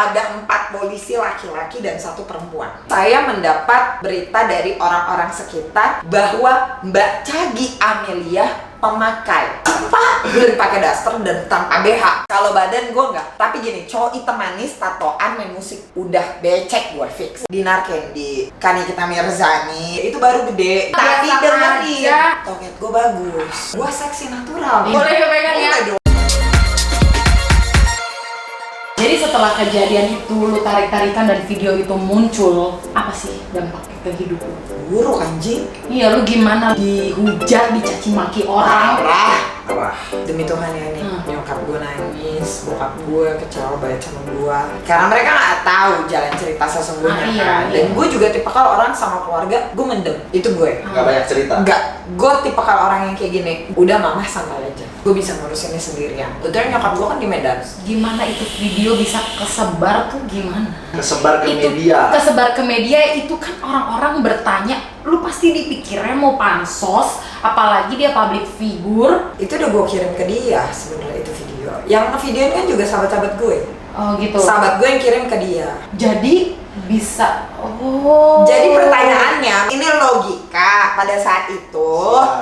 ada 4 polisi laki-laki dan 1 perempuan. Saya mendapat berita dari orang-orang sekitar bahwa Mbak Cagi Amelia pemakai belum pakai daster dan tanpa BH. Kalau badan gue enggak. Tapi gini, cowok hitam manis, tatoan, main musik, udah becek gue fix. Dinar Candy, Nikita Mirzani, itu baru gede. Tapi dengerin, toket gue bagus. Gue seksi natural. Boleh pegang ya? Jadi setelah kejadian itu, lu tarik-tarikan dan video itu muncul, apa sih dampaknya ke hidup lu? Buruk anjing. Iya, lu gimana? Dihujat, dicaci maki orang. Parah. Demi Tuhan ya nih, nyokap gue nangis, bokap gue kecewa banget sama gue. Karena mereka nggak tahu jalan cerita sesungguhnya kan. Dan gue juga tipikal orang sama keluarga, gue mendem. Itu gue. Nggak banyak cerita? Nggak. Gue tipikal orang yang kayak gini, udah mama santai aja. Gue bisa ngurusinnya sendirian. Betul nyokap gue kan di Medan. Gimana itu video bisa kesebar tuh gimana? Kesebar ke itu, media. Kesebar ke media itu kan orang-orang bertanya, lu pasti dipikirnya mau pansos, apalagi dia public figure. Itu udah gue kirim ke dia sebenarnya itu video. Yang ngevideoin kan juga sahabat-sahabat gue. Oh gitu. Sahabat gue yang kirim ke dia. Jadi bisa. Jadi pertanyaannya, ini logika pada saat itu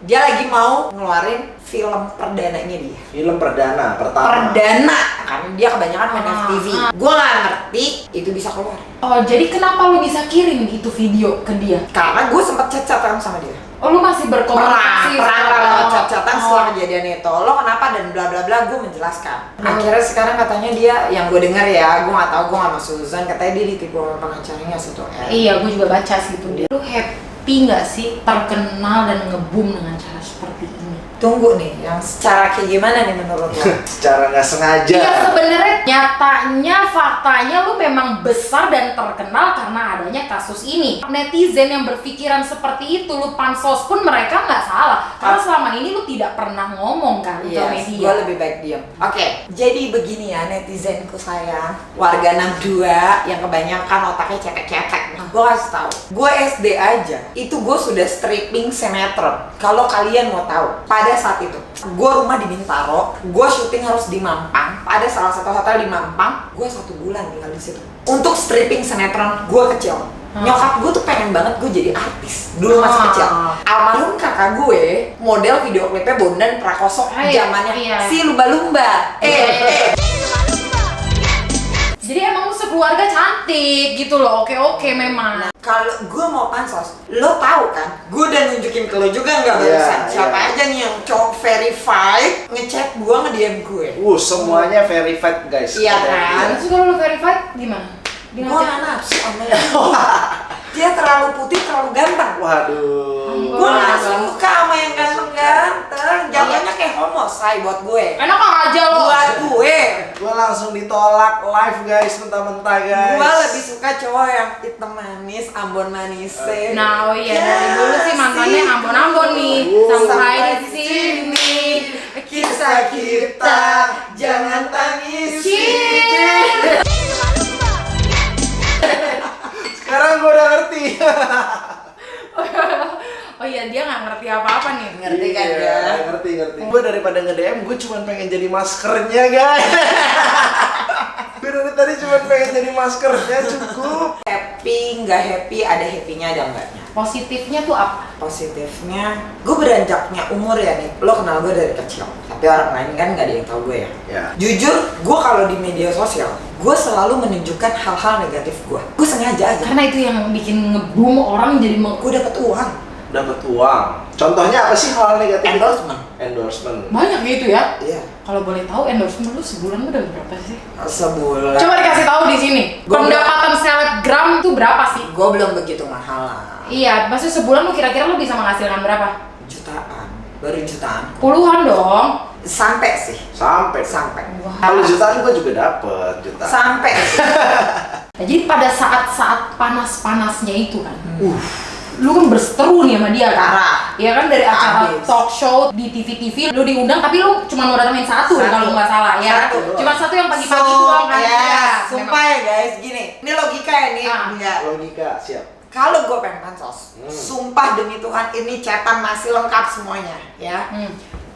dia lagi mau ngeluarin film perdananya dia. Film perdana pertama. Perdana, karena dia kebanyakan main FTV. Gue nggak ngerti itu bisa keluar. Oh, jadi kenapa lu bisa kirim itu video ke dia? Karena gue sempet chat-chatan sama dia. Oh, lu masih berkomunikasi? Pernah chat-chatan setelah kejadian itu. Lo kenapa dan bla bla bla, gue menjelaskan. Akhirnya sekarang katanya dia, yang gue dengar ya, gue nggak tahu, gue nggak masuk Suzan, katanya dia ditipu sama pengacaranya situ. Iya, gue juga baca sih itu dia. Lu happy nggak sih terkenal dan nge-boom dengan cara seperti ini? Tunggu nih, yang secara kayak gimana nih menurut lo? Secara nggak sengaja. Iya, sebenarnya nyatanya faktanya lu memang besar dan terkenal karena adanya kasus ini. Netizen yang berpikiran seperti itu, lu pansos pun mereka nggak salah. Karena selama ini lu tidak pernah ngomong kan ke media. Gue lebih baik diam. Oke, jadi begini ya netizenku sayang, warga 62 yang kebanyakan otaknya cetek-cetek. Gue kasih tahu, gue SD aja, itu gue sudah stripping sinetron. Kalau kalian mau tahu, pada saat itu, gue rumah di Bintaro, gue syuting harus di Mampang. Ada salah satu hotel di Mampang, gue 1 bulan tinggal di situ. Untuk stripping sinetron, gue kecil. Nyokap gue tuh pengen banget gue jadi artis dulu masih kecil. Almarhum kakak gue model video klipnya Bondan Prakoso zamannya si lumba-lumba. Jadi emang lu sekeluarga cantik gitu loh, oke memang. Nah, kalau gue mau pansos, lo tahu kan? Gue udah nunjukin ke lo juga nggak barusan. Siapa aja nih yang cowok verified ngechat gue nge-DM gue? Semuanya verified guys. Iya kan? Terus kalau lu verified gimana? Gue nggak nafsu sama dia. Dia terlalu putih, terlalu ganteng. Waduh. Gue nggak suka sama yang ganteng-ganteng. Jatuhnya kayak homo, say buat gue. Enak aja lo. Buat gue. Gue langsung ditolak live guys, mentah-mentah guys. Gue lebih suka cowok yang hitam manis, Ambon manis. Nah, dari dulu sih mantannya Ambon-Ambon nih. Sampai di sini kisah kita, jangan tangis. Sekarang gue udah ngerti. Oh iya, dia nggak ngerti apa-apa nih. Ngerti kan ya? Ngerti. Gue daripada nge-DM, gue cuma pengen jadi maskernya guys. Gue dari tadi cuma pengen jadi maskernya, cukup. Happy, nggak happy, ada happy-nya, ada enggaknya. Positifnya tuh apa? Positifnya, gue beranjaknya umur ya nih. Lo kenal gue dari kecil, tapi orang lain kan nggak ada yang tahu gue ya. Jujur, gue kalau di media sosial, gue selalu menunjukkan hal-hal negatif gue. Gue sengaja aja. Karena itu yang bikin nge-boom orang jadi Gue dapet uang. Dapat uang. Contohnya apa sih hal negatif? Endorsement. banyak gitu ya. Iya. Kalau boleh tahu endorsement lu sebulan udah berapa sih? Sebulan. Coba dikasih tahu di sini. Pendapatan selebgram tuh berapa sih? Gue belum begitu mahal lah. Iya, maksudnya sebulan lu kira-kira lu bisa menghasilkan berapa? Jutaan. Baru jutaan. Puluhan dong. Sampai sih. Sampai. Wah. Kalau jutaan gue juga dapet jutaan. Sampai sih. Nah, jadi pada saat-saat panas-panasnya itu kan, lu kan berseteru nih sama dia kan? Parah. Iya kan, dari acara Abis. talk show di TV-TV, lu diundang tapi lu cuma mau datengin satu kalau nggak salah ya. Cuma satu yang pagi-pagi doang kan? Sumpah ya guys, gini. Ini logika ya nih. Enggak. Logika, siap. Kalau gue pengen pansos, sumpah demi Tuhan ini cetan masih lengkap semuanya ya.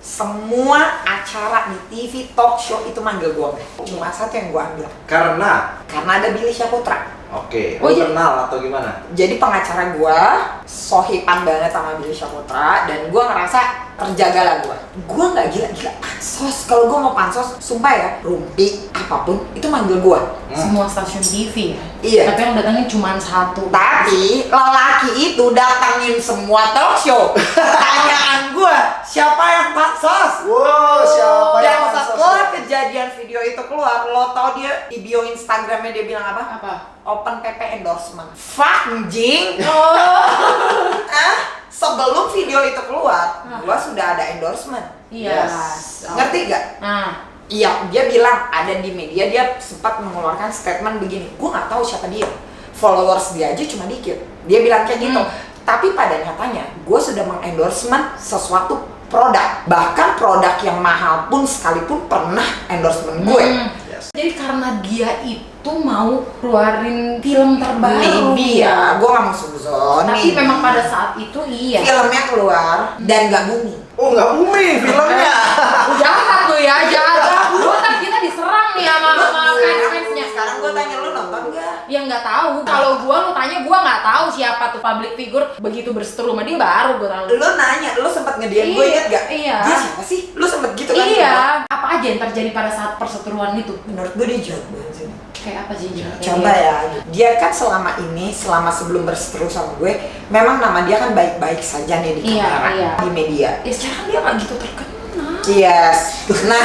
semua acara di TV, talk show itu manggil gue. Cuma satu yang gue ambil. Karena Karena ada Billy Syahputra. oke, Oh, lu jadi- kenal atau gimana? Jadi pengacara gue sohipan banget sama Billy Syahputra dan gue ngerasa terjaga lah gue. Gue nggak gila-gila pansos. Kalau gue mau pansos, sumpah ya, Rumpi apapun itu manggil gue. Semua stasiun TV ya? Iya. Tapi yang datangin cuma satu. Tapi lelaki itu datangin semua talk show. Pertanyaan gue, siapa yang pansos? Wow, siapa Dan yang setelah kejadian video itu keluar, lo tau dia di bio Instagramnya dia bilang apa? Apa? Open PP endorsement. Fuck anjing. Oh. Sebelum video itu keluar, gua sudah ada endorsement. Iya. Yes. Ngerti gak? Nah, Iya, dia bilang ada di media, dia sempat mengeluarkan statement begini. Gua nggak tahu siapa dia. Followers dia aja cuma dikit. Dia bilang kayak gitu. Tapi pada nyatanya, gue sudah mengendorsement sesuatu produk. Bahkan produk yang mahal pun sekalipun pernah endorsement gue. Yes. jadi karena dia itu mau keluarin film terbaru. Maybe ya, gue nggak mau suzon. Tapi memang pada saat itu iya. filmnya keluar dan nggak booming. Oh, nggak booming filmnya. Jahat lu ya, jahat. Lu kan kita diserang nih sama fans-fansnya. Sekarang gue tanya lu nonton nggak? Ya nggak tahu. Kalau lu tanya gua nggak tahu siapa tuh public figure begitu berseteru sama dia baru gua tahu. Lu nanya, lu sempet nge-DM gue, Iya, inget gak? iya. Dia siapa sih? Lu sempet gitu kan? Iya. Apa aja yang terjadi pada saat perseteruan itu? Menurut gue dia jahat banget sih. Kayak apa sih? Coba ya, dia kan selama ini, selama sebelum berseteru sama gue, memang nama dia kan baik-baik saja nih di Iya, kamera, iya. di media. Ya sekarang dia nggak gitu terkenal. Yes, nah,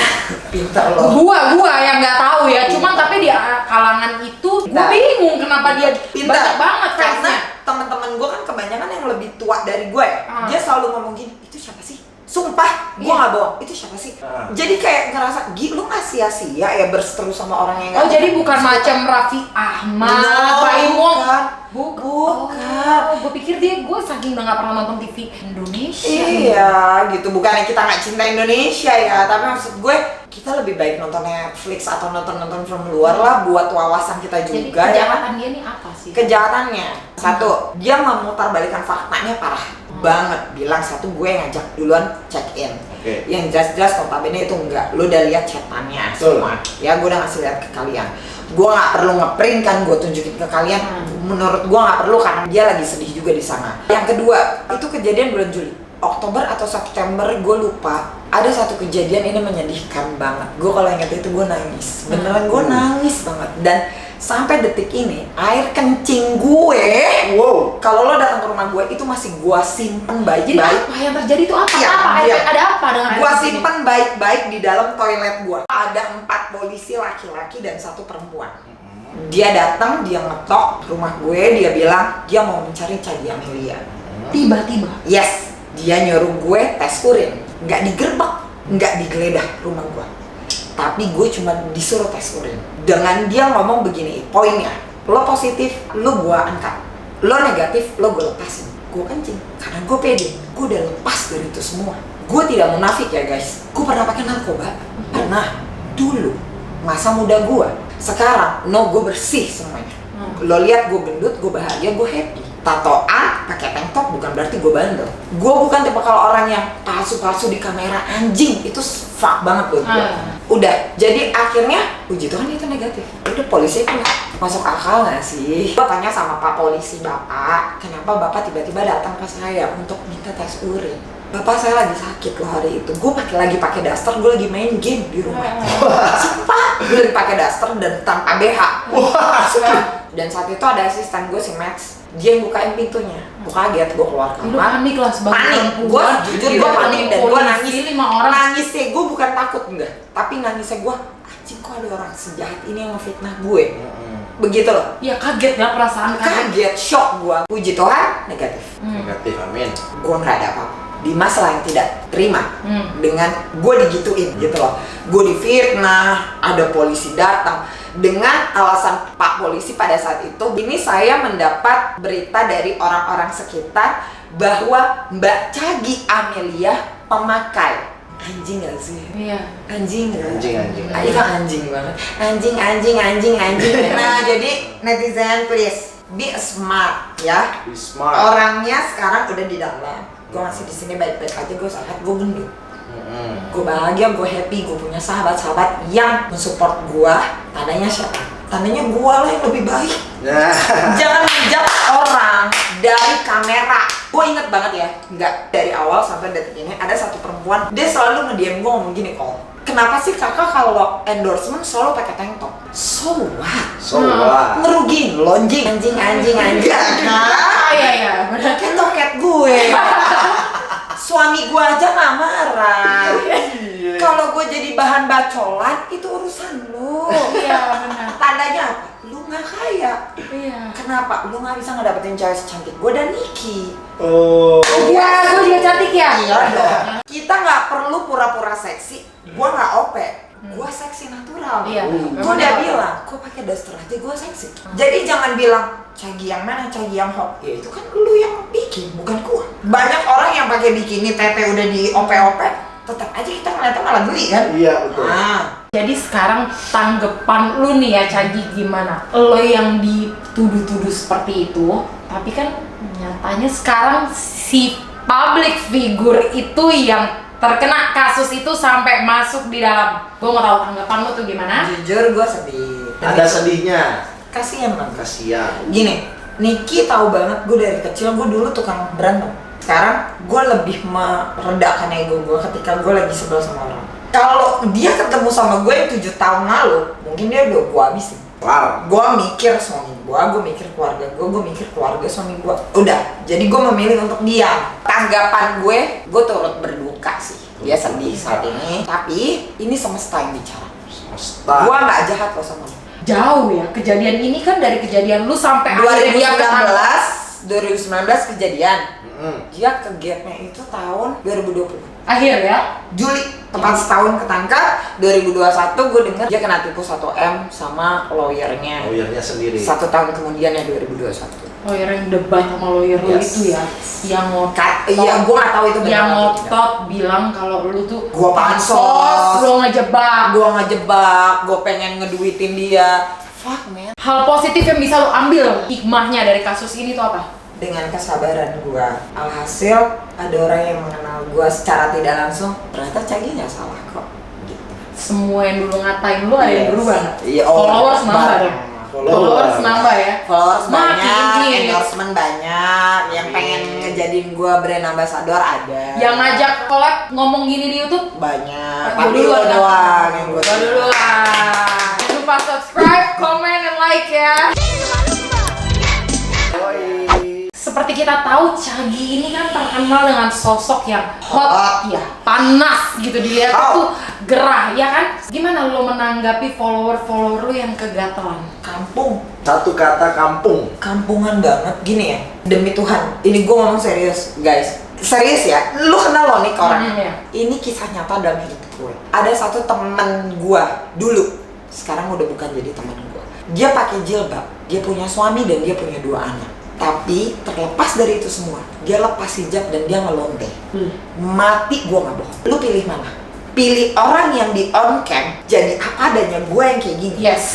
pinter loh. Gua yang nggak tahu ya. Cuman tapi di kalangan itu gua Pintar. bingung kenapa dia Pinter. banyak banget Karena fansnya. teman-teman gue kan kebanyakan yang lebih tua dari gue ya. Ah. Dia selalu ngomong gini, itu siapa sih? Sumpah, gue Iya. nggak bohong. Itu siapa sih? Ah. Jadi kayak ngerasa, lu nggak sia-sia ya berseteru sama orang yang Oh nggak jadi tahu." bukan macam Raffi Ahmad, No, Pak Imong. bukan. Bukan. Oh, gue pikir gue saking udah nggak pernah nonton TV Indonesia. Iya, gitu. Bukannya kita nggak cinta Indonesia ya, tapi maksud gue kita lebih baik nonton Netflix atau nonton film luar lah buat wawasan kita Jadi juga ya. kejahatan dia nih apa sih? Kejahatannya, satu, dia memutarbalikan faktanya parah banget. Bilang satu, gue ngajak duluan check in. Oke. Yang jelas-jelas notabene itu enggak. Lu udah lihat chatannya Betul. semua. Ya, gue udah ngasih lihat ke kalian. Gue nggak perlu ngeprint kan, gue tunjukin ke kalian. Menurut gue nggak perlu karena dia lagi sedih juga di sana. Yang kedua, itu kejadian bulan Juli. Oktober atau September gue lupa. Ada satu kejadian ini menyedihkan banget. Gue kalau inget itu gue nangis. Beneran gue nangis banget. Dan sampai detik ini air kencing gue, Wow. kalau lo datang ke rumah gue itu masih gue simpen Jadi baik-baik. apa yang terjadi itu apa? Iya, Apa? iya. Ada apa dengan air Gua kencing ini? simpen baik-baik di dalam toilet gua. Ada 4 polisi laki-laki dan 1 perempuan. Dia datang, dia ngetok rumah gue, dia bilang dia mau mencari Chadi Amelia. Tiba-tiba. Yes, dia nyuruh gue tes urin. Nggak digerebek, nggak digeledah rumah gua. Tapi gue cuma disuruh tes urin. Dengan dia ngomong begini, poinnya, lo positif, lo gua angkat. Lo negatif, lo gue lepasin. Gue kencing, karena gue pede. Gue udah lepas dari itu semua. Gue tidak munafik ya guys. Gue pernah pakai narkoba, pernah dulu masa muda gue. Sekarang, no, gue bersih semuanya. Lo lihat gue gendut, gue bahagia, gue happy. Tatoan, pakai tank top bukan berarti gue bandel. Gue bukan tipe kalau orang yang palsu-palsu di kamera, anjing. Itu fuck banget buat gue. Udah, jadi akhirnya puji Tuhan itu negatif. Udah polisi keluar. Masuk akal nggak sih? Gue tanya sama Pak Polisi, Bapak, kenapa Bapak tiba-tiba datang ke saya untuk minta tes urin? Bapak saya lagi sakit loh hari itu. Gue lagi pakai daster, gue lagi main game di rumah. Sumpah, gue lagi pakai daster dan tanpa BH. Sumpah. Dan saat itu ada asisten gue si Max. Dia yang bukain pintunya. Gue kaget, gue keluar Lu kamar. panik lah sebagai Panik, gue perempuan. jujur Di gue depan panik dan gue polisi, nangis. 5 orang. Nangisnya gue bukan takut enggak, tapi nangisnya gue, anjing kok ada orang sejahat ini yang ngefitnah gue. Begitu loh. Ya kaget ya perasaan Kaget, shock gue. Puji Tuhan, negatif. Negatif, amin. Gue nggak ada apa-apa. Dimas lah yang tidak terima dengan gue digituin gitu loh. Gue difitnah, ada polisi datang. Dengan alasan Pak Polisi pada saat itu, ini saya mendapat berita dari orang-orang sekitar bahwa Mbak Chadi Amelia pemakai. Anjing gak sih? Iya. Anjing gak? Anjing. Itu anjing banget. Anjing. Nah, jadi netizen please be smart ya. Be smart. Orangnya sekarang udah di dalam. Gue masih di sini baik-baik aja, gue sehat, gue gendut. Gue bahagia, gue happy, gue punya sahabat-sahabat yang mensupport gue. Tandanya siapa? Tandanya gue lah yang lebih baik. Jangan menjudge orang dari kamera. Gue inget banget ya, nggak dari awal sampai detik ini ada satu perempuan, dia selalu nge-DM gue ngomong gini, kok kenapa sih kakak kalau endorsement selalu pakai tank top? So what? Ngerugiin lo, anjing. Iya, benar. Toket gue. Suami gue aja nggak marah. Kalau gue jadi bahan bacolan itu urusan lo. Iya, benar. Tandanya apa? Lu nggak kaya. Iya. Kenapa? Lu nggak bisa ngedapetin cewek secantik gue dan Niki. Iya, gue juga cantik ya. Iya dong. Kita nggak perlu pura-pura seksi. Gue nggak OP. Gue seksi natural. Iya. Gue udah bilang, gue pakai daster aja gue seksi. Jadi jangan bilang Cagi yang mana, Cagi yang hot. Ya itu kan lu yang bikin, bukan gue. Banyak orang yang pakai bikini tete udah di OP-OP, tetap aja kita ngeliatnya malah geli kan? Iya, betul. Jadi sekarang tanggapan lu nih ya Cagi gimana? Lo yang dituduh-tuduh seperti itu, tapi kan nyatanya sekarang si public figure itu yang terkena kasus itu sampai masuk di dalam. Gue mau tahu tanggapan lu tuh gimana? Jujur gue sedih. Ada sedihnya. Kasian man. Kasian. Gini, Niki tahu banget gue dari kecil gue dulu tukang berantem. Sekarang gue lebih meredakan ego gue ketika gue lagi sebel sama orang. Kalau dia ketemu sama gue yang 7 tahun lalu, mungkin dia udah gue habisin. Kelar. Gue mikir suami gue mikir keluarga gue mikir keluarga suami gue. Udah, jadi gue memilih untuk diam. Tanggapan gue turut berduka sih. Dia sedih saat ini, tapi ini semesta yang bicara. Gue nggak jahat loh sama lu. Jauh ya, kejadian ini kan dari kejadian lu sampai akhirnya dia ketangkap. 2019 kejadian. Dia ke gapnya itu tahun 2020. Akhir ya? Juli, tepat setahun ketangkap. 2021 gue denger dia kena tipu 1M sama lawyernya. Lawyernya sendiri. 1 tahun kemudian ya 2021. Lawyer yang debat sama lawyer lu Yes. itu ya, yang ngotot. Iya, gue gak tahu itu benar yang atau ngotot bilang kalau lu tuh Gua pansos. lu ngejebak. Gue ngejebak, gue pengen ngeduitin dia. Fuck man. Hal positif yang bisa lu ambil hikmahnya dari kasus ini tuh apa? Dengan kesabaran gue, alhasil ada orang yang mengenal gue secara tidak langsung. Ternyata Cagi nggak salah kok. Gitu. Semua yang dulu ngatain lu ada yang Yes. berubah. Iya, Followers nambah deh. Followers nambah ya. Followers Makin banyak, hits. endorsement banyak, yang pengen ngejadiin gue brand ambassador ada. Yang ngajak collab ngomong gini di YouTube banyak. Gua Tapi duluan, lo doang yang gue gua duluan. Jangan lupa subscribe, comment, and like ya. Seperti kita tahu, Cagi ini kan terkenal dengan sosok yang hot, ya, panas gitu dilihat tuh gerah, ya kan? Gimana lo menanggapi follower lu yang kegatelan? Kampung. Satu kata kampung. Kampungan banget gini ya. Demi Tuhan, ini gue ngomong serius, guys. Serius ya, lu kenal lo nih ke orang. Iya. Ini kisah nyata dalam hidup gue. Ada satu temen gue dulu, sekarang udah bukan jadi teman gue. Dia pakai jilbab, dia punya suami dan dia punya 2 anak. Tapi terlepas dari itu semua, dia lepas hijab dan dia ngelonte. Mati gue nggak bohong. Lu pilih mana? Pilih orang yang di on cam jadi apa adanya gue yang kayak gini. Yes.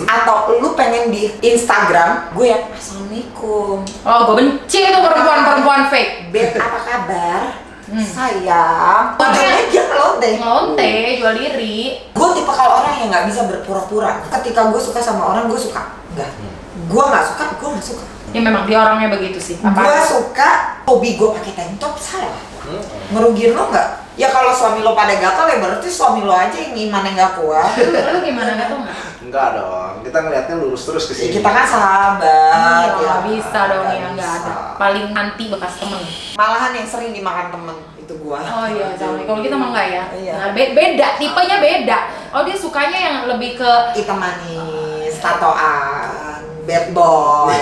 Atau lu pengen di Instagram gue yang assalamualaikum. Oh, gue benci tuh perempuan-perempuan fake. Beb, apa kabar? Sayang. Tapi Ujungnya dia ngelonte. Ngelonte, jual diri. Gue tipe kalau orang yang nggak bisa berpura-pura. Ketika gue suka sama orang, gue suka. Enggak. Gue nggak suka, gue nggak suka. Ya memang dia orangnya begitu sih. Gue suka hobi gue pakai tank top, salah. Ngerugiin lo nggak? Ya kalau suami lo pada gatal ya berarti suami lo aja yang imannya nggak kuat. Lu gimana nggak tuh nggak? Enggak dong. Kita ngeliatnya lurus terus ke Ya, sini. kita kan sahabat. Iya, ya. bisa dong ya, nggak bisa. ada. Paling anti bekas temen. Malahan yang sering dimakan temen itu gua. Oh iya, sama. Kalau kita mah enggak ya. Iya. Nah, beda, tipenya beda. Oh dia sukanya yang lebih ke. Hitam manis, tatoan, bad boy.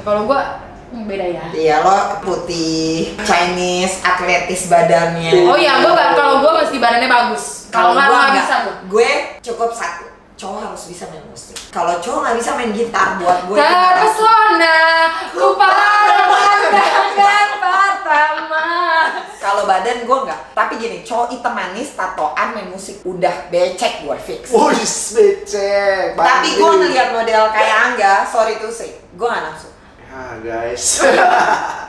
Kalau gua beda ya. Iya, lo putih, Chinese, atletis badannya. Oh iya, kalau gua mesti badannya bagus. Kalau nggak gua nggak nggak. bisa tuh. Gue cukup satu. Cowok harus bisa main musik. Kalau cowok nggak bisa main gitar, buat gue itu nggak asik. Terpesona, ku pandangan pertama. Kalau badan gue nggak. Tapi gini, cowok hitam manis, tatoan, main musik, udah becek gue fix. Wush, becek. Tapi gue ngeliat model kayak Angga, sorry to say, gue gak nafsu. Ah guys.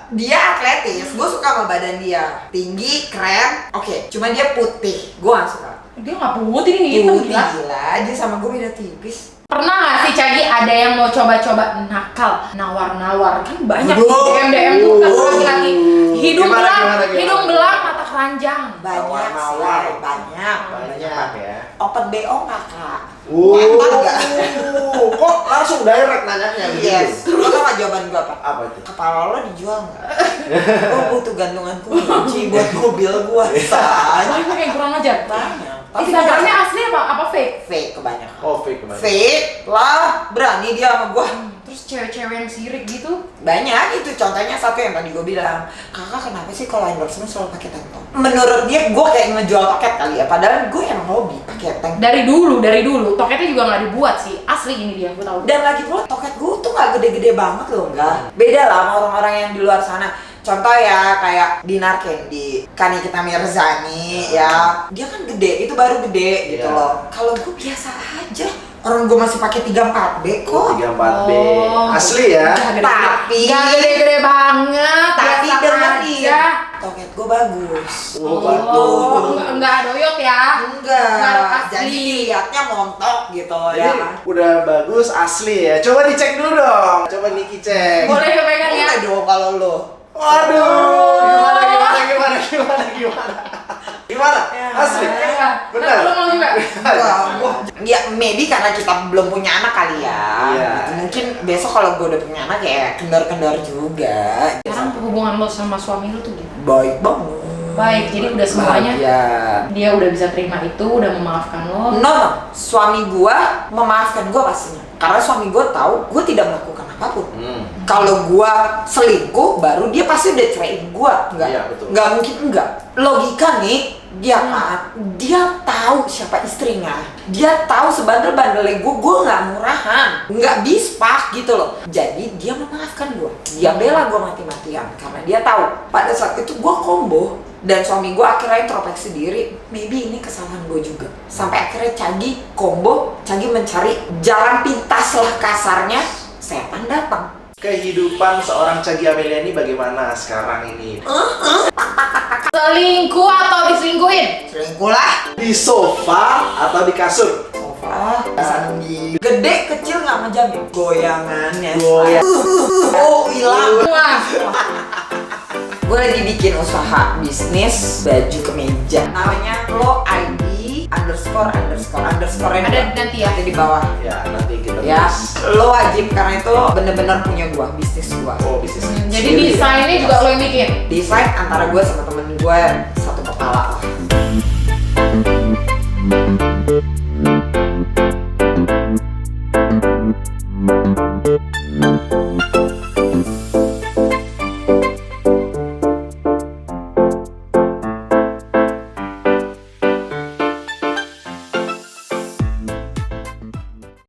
Dia atletis, gue suka sama badan dia. Tinggi, keren, oke. Cuma dia putih, gue gak suka. Dia nggak putih nih, hitam Putih gila. gila, dia sama gue beda tipis. Pernah nggak sih Cagi ada yang mau coba-coba nakal, nawar-nawar? Kan banyak di Aduh. DM tuh kan laki-laki hidung Gimana, belang, gimana? hidung belang, mata keranjang. Banyak Nawar-nawar. sih, banyak. Banyak ya. Open BO nggak kak? Wow. Enak nggak? Kok langsung direct nanyanya begitu? Yes. Lo tau gak jawaban gue apa? Apa itu? Kepala lo dijual nggak? Gue butuh gantungan kunci buat mobil gue. Say. Tapi kayak kurang ajar. Banyak. Tapi Instagramnya asli apa fake? fake kebanyakan. Oh fake kemarin. Fake lah, berani dia sama gue. Terus cewek-cewek yang sirik gitu? Banyak itu, contohnya satu yang tadi gue bilang, kakak kenapa sih kalau endorsement selalu pakai tank top? Menurut dia gue kayak ngejual toket kali ya, padahal gue emang hobi pakai tank. Dari dulu, toketnya juga nggak dibuat sih. Asli ini dia, gue tahu. Dan lagi pula toket gue tuh nggak gede-gede banget loh, enggak. Beda lah sama orang-orang yang di luar sana. Contoh ya kayak Dinar Candy, Nikita Mirzani ya, dia kan gede, itu baru gede gitu Iya. loh. Kalau gue biasa aja, orang gue masih pakai 34B kok. 34B. Oh. Asli ya. Tapi Nggak gede-gede banget. tapi biasa dengerin, aja. toket gue bagus. Oh, Oh, nggak doyot ya? Enggak, Nggak asli. jadi dilihatnya montok gitu Jadi ya. udah bagus asli ya. Coba dicek dulu dong. Coba Niki cek. Boleh kepegang ya? Boleh dong kalau lo. Waduh. Gimana? Gimana? Asli. Iya. Benar. Lu mau juga? Ya maybe karena kita belum punya anak kali ya. Iya. Gitu. Mungkin besok kalau gue udah punya anak ya kendor-kendor juga. Sekarang hubungan lo sama suami lo tuh gimana? Baik banget. Baik, jadi udah semuanya. Ya. Dia udah bisa terima itu, udah memaafkan lo. No, suami gua memaafkan gua pastinya. Karena suami gua tahu gua tidak melakukan apapun. Kalau gua selingkuh, baru dia pasti udah ceraiin gua. Enggak, Iya, betul. enggak mungkin enggak. Logika nih, dia kan, dia tahu siapa istrinya. Dia tahu sebandel-bandelnya gua nggak murahan, nggak bispak gitu loh. Jadi dia memaafkan gua. Dia bela gua mati-matian karena dia tahu pada saat itu gua combo. Dan suami gue akhirnya introspeksi diri, maybe ini kesalahan gue juga. Sampai akhirnya Cagi combo, Cagi mencari jalan pintas lah kasarnya, setan datang. Kehidupan seorang Cagi Amelia ini bagaimana sekarang ini? Selingkuh atau diselingkuhin? Selingkuh lah. Di sofa atau di kasur? Sofa, sandi. Gede kecil nggak ngejamin. Goyangannya. Goyang. Oh hilang. Wah, Gue lagi bikin usaha bisnis baju kemeja. Namanya Lo ID underscore ada nanti ya. ada di bawah. Ya nanti kita Ya, bahas. lo wajib karena itu bener-bener punya gua, bisnis gua. Oh bisnis. Jadi sendiri ya? desainnya juga lo yang bikin? Desain antara gua sama temen gua satu kepala lah.